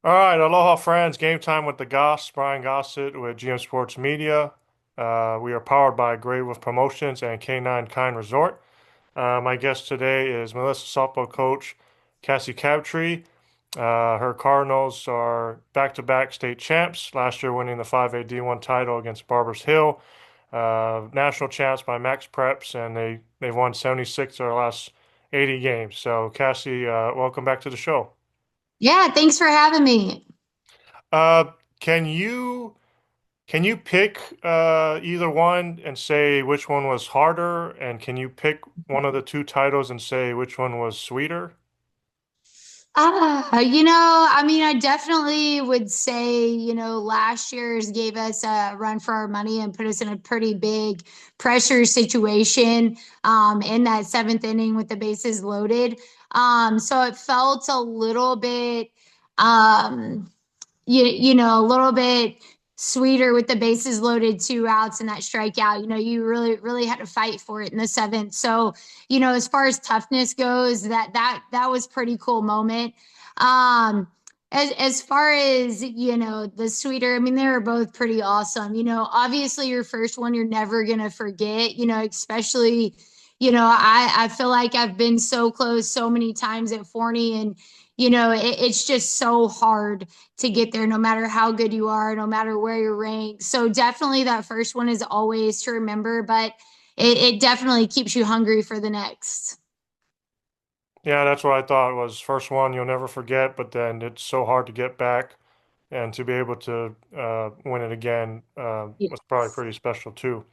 All right, aloha friends. Game time with the Goss, Brian Gossett with GM Sports Media. We are powered by Gray Wolf Promotions and K9 Kind Resort. My guest today is Melissa softball coach Cassie Crabtree. Her Cardinals are back-to-back state champs, last year winning the 5A D1 title against Barbers Hill. National champs by Max Preps, and they've won 76 of their last 80 games. So Cassie, welcome back to the show. Yeah, thanks for having me. Uh, can you pick either one and say which one was harder? And can you pick one of the two titles and say which one was sweeter? I definitely would say, last year's gave us a run for our money and put us in a pretty big pressure situation in that seventh inning with the bases loaded. So it felt a little bit um, a little bit sweeter with the bases loaded, two outs and that strikeout. You really, really had to fight for it in the seventh. So, as far as toughness goes, that was pretty cool moment. Um, as far as the sweeter, they were both pretty awesome. Obviously your first one you're never gonna forget. Especially, I feel like I've been so close so many times at Forney, and it's just so hard to get there, no matter how good you are, no matter where you're ranked. So definitely that first one is always to remember, but it definitely keeps you hungry for the next. Yeah, that's what I thought was first one you'll never forget, but then it's so hard to get back and to be able to win it again was probably Yes, pretty special too.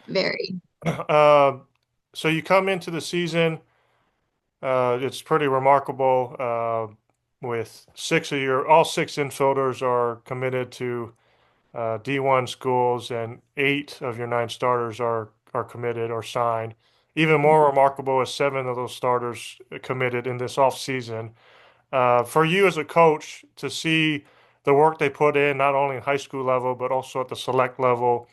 very. Uh, so you come into the season, it's pretty remarkable. With all six infielders are committed to D1 schools, and eight of your nine starters are committed or signed. Even more remarkable is seven of those starters committed in this offseason. For you as a coach to see the work they put in, not only in high school level, but also at the select level,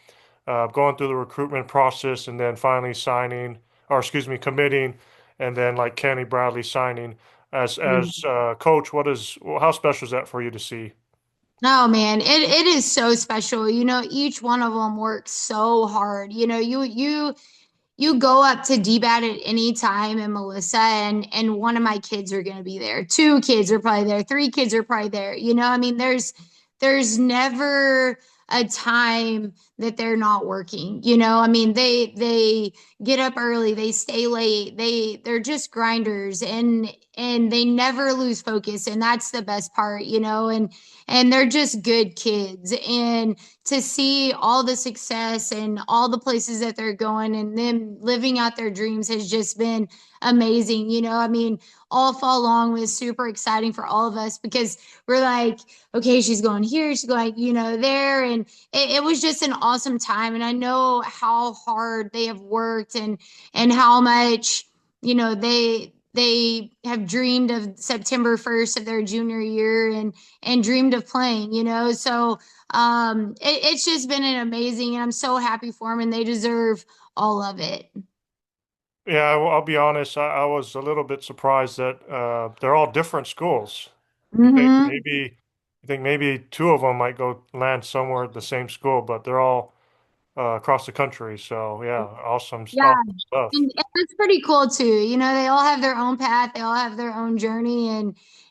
going through the recruitment process and then finally signing, or excuse me, committing, and then like Kenny Bradley signing. As coach, how special is that for you to see? Oh man, it is so special. Each one of them works so hard. You go up to DBAT at any time, and Melissa and one of my kids are going to be there. Two kids are probably there. Three kids are probably there. There's never a time that they're not working. They get up early, they stay late, they're just grinders, and they never lose focus, and that's the best part. And they're just good kids, and to see all the success and all the places that they're going and them living out their dreams has just been amazing. All fall long was super exciting for all of us because we're like, okay, she's going here, she's going, there. And it was just an awesome time. And I know how hard they have worked, and how much, they have dreamed of September 1st of their junior year, and dreamed of playing, so it's just been an amazing, and I'm so happy for them, and they deserve all of it. Yeah, I'll be honest. I was a little bit surprised that they're all different schools. You think Hmm. maybe you think maybe two of them might go land somewhere at the same school, but they're all across the country. So yeah, Yeah, awesome stuff. and that's pretty cool too. They all have their own path, they all have their own journey,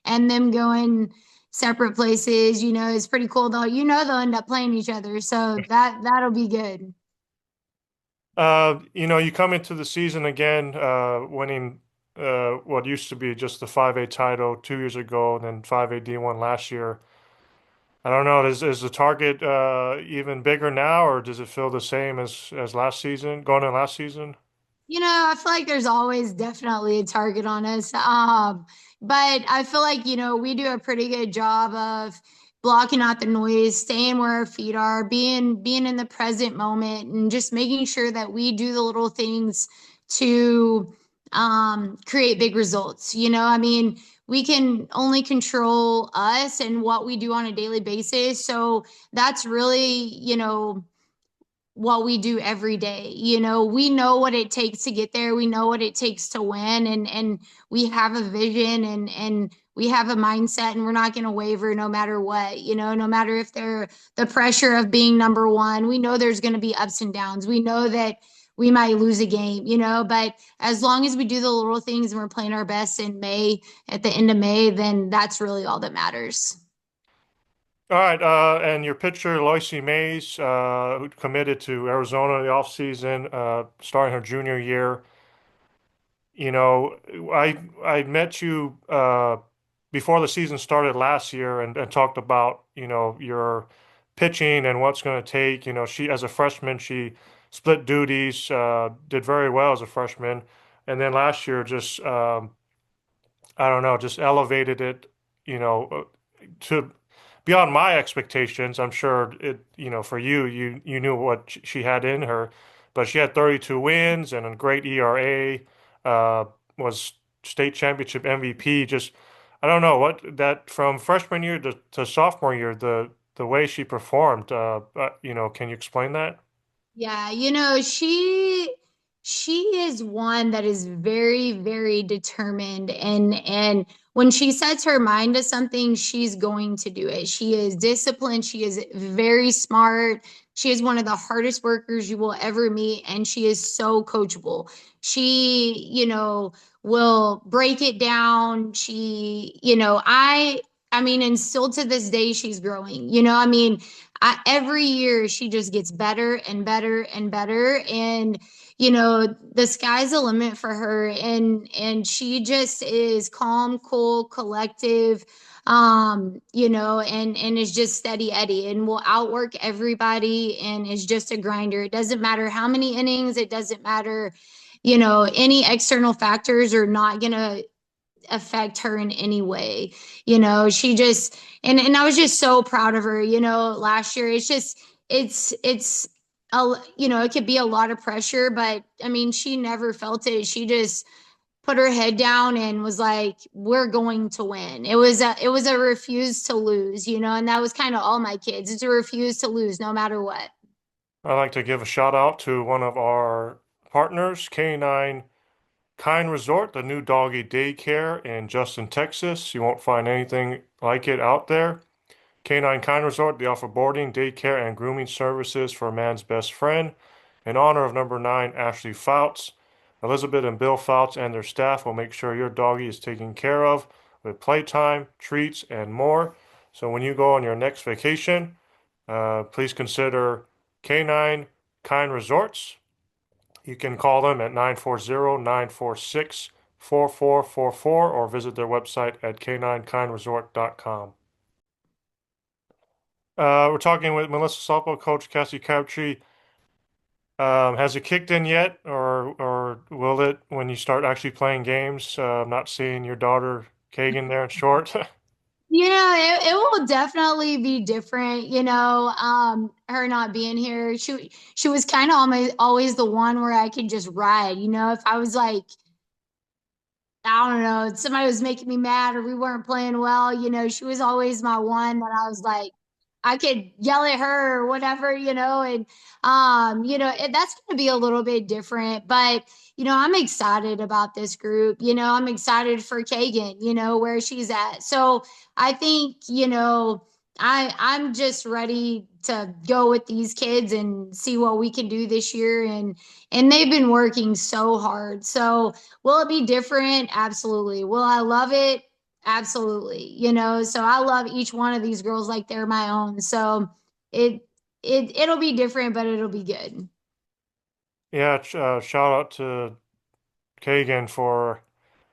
and them going separate places, is pretty cool though. They'll end up playing each other, so that'll be good. You come into the season again, winning what used to be just the 5A title 2 years ago, and then 5A D1 last year. I don't know. Is the target even bigger now, or does it feel the same as last season, going in last season? I feel like there's always definitely a target on us. But I feel like, we do a pretty good job of blocking out the noise, staying where our feet are, being in the present moment, and just making sure that we do the little things to create big results. We can only control us and what we do on a daily basis. So that's really, what we do every day. We know what it takes to get there. We know what it takes to win, and we have a vision, and we have a mindset, and we're not going to waver no matter what. No matter if they're the pressure of being number one. We know there's going to be ups and downs. We know that we might lose a game, but as long as we do the little things and we're playing our best in May, at the end of May, then that's really all that matters. All right, and your pitcher, Loicy Mays, who committed to Arizona in the offseason, starting her junior year. You know, I met you before the season started last year and talked about, your pitching and what's going to take. She as a freshman, she split duties, did very well as a freshman, and then last year just I don't know, just elevated it, to beyond my expectations. I'm sure for you, you knew what she had in her, but she had 32 wins and a great ERA, uh, was state championship MVP. Just, I don't know what that from freshman year to sophomore year, the way she performed, can you explain that? Yeah, she is one that is very, very determined, and when she sets her mind to something, she's going to do it. She is disciplined, she is very smart. She is one of the hardest workers you will ever meet, and she is so coachable. She, will break it down. I mean, and still to this day she's growing. Every year she just gets better and better and better, and the sky's the limit for her, and she just is calm, cool, collective, and is just steady Eddie and will outwork everybody and is just a grinder. It doesn't matter how many innings, it doesn't matter, any external factors are not gonna affect her in any way. She just, and I was just so proud of her, last year. It's it could be a lot of pressure, but I mean, she never felt it. She just put her head down and was like, we're going to win. It was a refuse to lose, and that was kind of all my kids. It's a refuse to lose no matter what. I'd like to give a shout out to one of our partners, K9 Kind Resort, the new doggy daycare in Justin, Texas. You won't find anything like it out there. Canine Kind Resort, they offer boarding, daycare, and grooming services for a man's best friend. In honor of number 9, Ashley Fouts, Elizabeth and Bill Fouts and their staff will make sure your doggy is taken care of with playtime, treats, and more. So when you go on your next vacation, please consider Canine Kind Resorts. You can call them at 940-946-4444 or visit their website at caninekindresort.com. We're talking with Melissa softball coach Cassie Crabtree. Has it kicked in yet, or will it when you start actually playing games? Not seeing your daughter Kagan there in short. It will definitely be different, her not being here. She was kind of always the one where I could just ride, if I was like, I don't know, somebody was making me mad or we weren't playing well, she was always my one that I was like, I could yell at her or whatever, and that's going to be a little bit different, but I'm excited about this group. I'm excited for Kagan, where she's at. So I think, I'm just ready to go with these kids and see what we can do this year, and they've been working so hard. So will it be different? Absolutely. Will I love it? Absolutely. So I love each one of these girls like they're my own. So it'll be different, but it'll be good. Yeah, shout out to Kagan for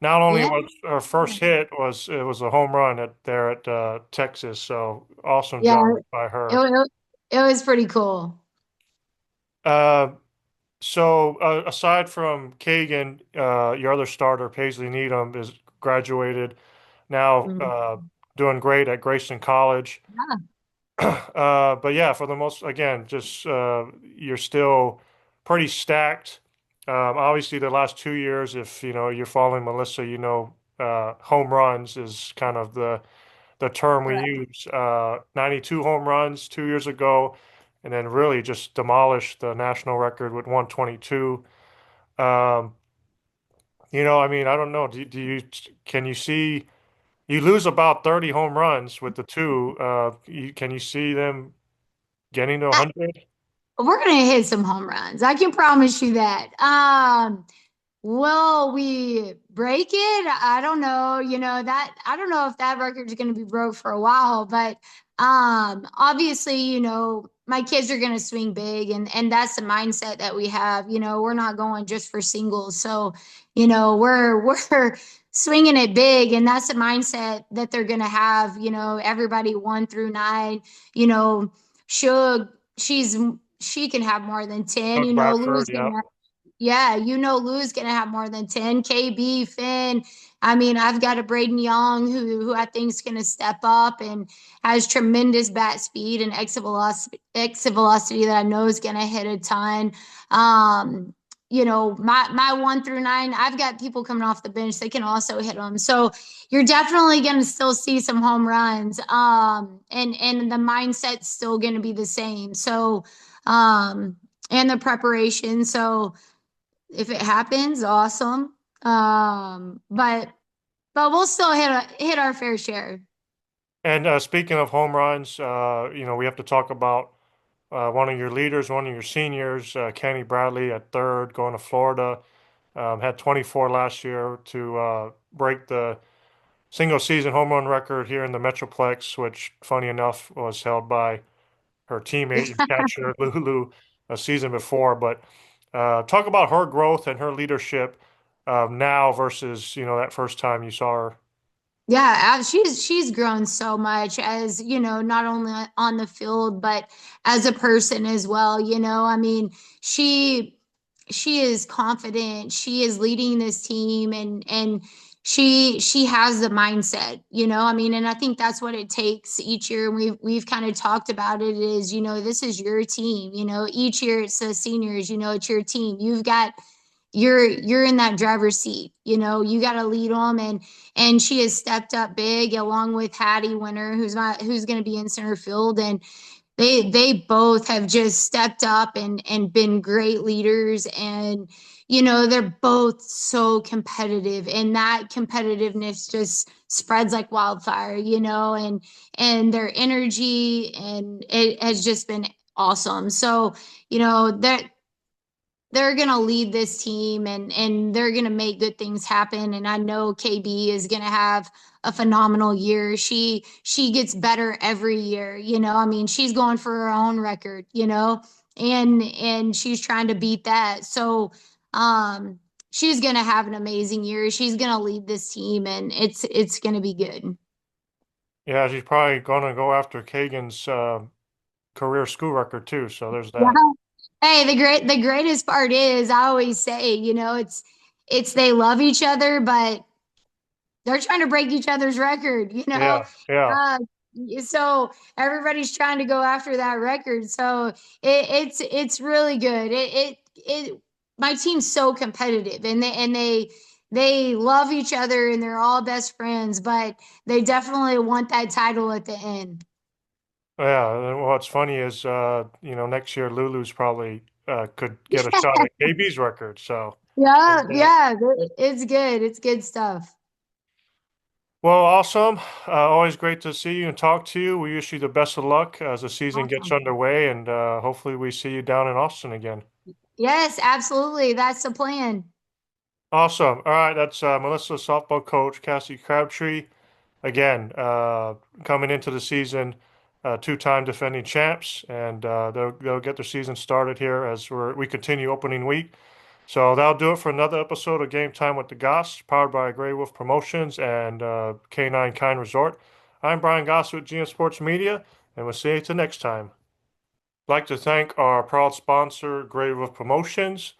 not only Yeah. was her first hit was it was a home run at Texas, so awesome Yeah. job by It, her. it, it was pretty cool. Uh, aside from Kagan, your other starter, Paisley Needham, is graduated now, Mhm. doing great at Grayson College. Yeah. But yeah, for the most, again, just you're still pretty stacked. Obviously, the last 2 years, if you're following Melissa, home runs is kind of the term we Correct. use. 92 home runs 2 years ago, and then really just demolished the national record with 122. Um, I mean, I don't know. Can you see you lose about 30 home runs with the two? Can you see them getting to 100? We're gonna hit some home runs. I can promise you that. Will we break it? I don't know. I don't know if that record is going to be broke for a while, but obviously, my kids are going to swing big, and that's the mindset that we have. We're not going just for singles. So, we're swinging it big, and that's the mindset that they're going to have. Everybody 1 through 9, you know, Shug, she can have more than 10, Doug Bradford, Lou's yeah. gonna yeah, Lou's gonna have more than 10. KB, Finn. I mean, I've got a Braden Young who I think is gonna step up and has tremendous bat speed and exit velocity that I know is gonna hit a ton. My 1 through 9, I've got people coming off the bench that can also hit them. So you're definitely gonna still see some home runs. And the mindset's still gonna be the same. So and the preparation. So if it happens, awesome. But we'll still hit our fair share. And speaking of home runs, we have to talk about one of your leaders, one of your seniors, Kenny Bradley at third, going to Florida. Had 24 last year to break the single season home run record here in the Metroplex, which, funny enough, was held by her teammate and catcher Lulu a season before. But talk about her growth and her leadership now versus that first time you saw her. Yeah, she's grown so much as, not only on the field, but as a person as well. I mean, she she is confident. She is leading this team, and she has the mindset, I mean, and I think that's what it takes each year. And we've kind of talked about it is, this is your team. Each year it's the seniors, it's your team. You're in that driver's seat. You got to lead them, and she has stepped up big along with Hattie Winter, who's going to be in center field, and they both have just stepped up and been great leaders, and they're both so competitive, and that competitiveness just spreads like wildfire, and their energy, and it has just been awesome. So that they're going to lead this team, and they're going to make good things happen, and I know KB is going to have a phenomenal year. She gets better every year, I mean, she's going for her own record, and she's trying to beat that. So she's going to have an amazing year. She's going to lead this team, and it's going to be good. Yeah, she's probably going to go after Kagan's career school record too. So there's Yeah. that. Hey, the greatest part is, I always say, it's they love each other, but they're trying to break each other's record, Yeah, yeah. Uh, so everybody's trying to go after that record. So it's really good. It my team's so competitive, and they love each other, and they're all best friends, but they definitely want that title at the end. Yeah, and what's funny is, next year Lulu's probably could get a shot at KB's record. So, there's Yeah, that. yeah, it's good. It's good stuff. Well, awesome. Always great to see you and talk to you. We wish you the best of luck as the season gets Awesome. underway, and hopefully we see you down in Austin again. Yes, absolutely. That's the plan. Awesome. All right, that's Melissa softball coach Cassie Crabtree. Again, coming into the season, two-time defending champs, and they'll get their season started here as we continue opening week. So that'll do it for another episode of Game Time with the Goss, powered by Grey Wolf Promotions and K9 Kind Resort. I'm Brian Goss with GM Sports Media, and we'll see you till next time. I'd like to thank our proud sponsor, Grey Wolf Promotions.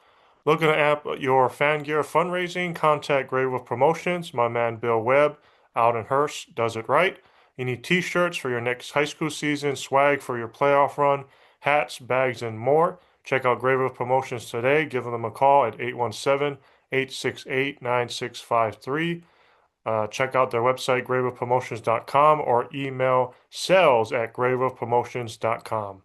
Looking to amp your fan gear fundraising? Contact Grey Wolf Promotions. My man Bill Webb out in Hearst does it right. You need t-shirts for your next high school season, swag for your playoff run, hats, bags, and more. Check out Grey Wolf Promotions today. Give them a call at 817-868-9653. Check out their website, greywolfpromotions.com, or email sales@greywolfpromotions.com.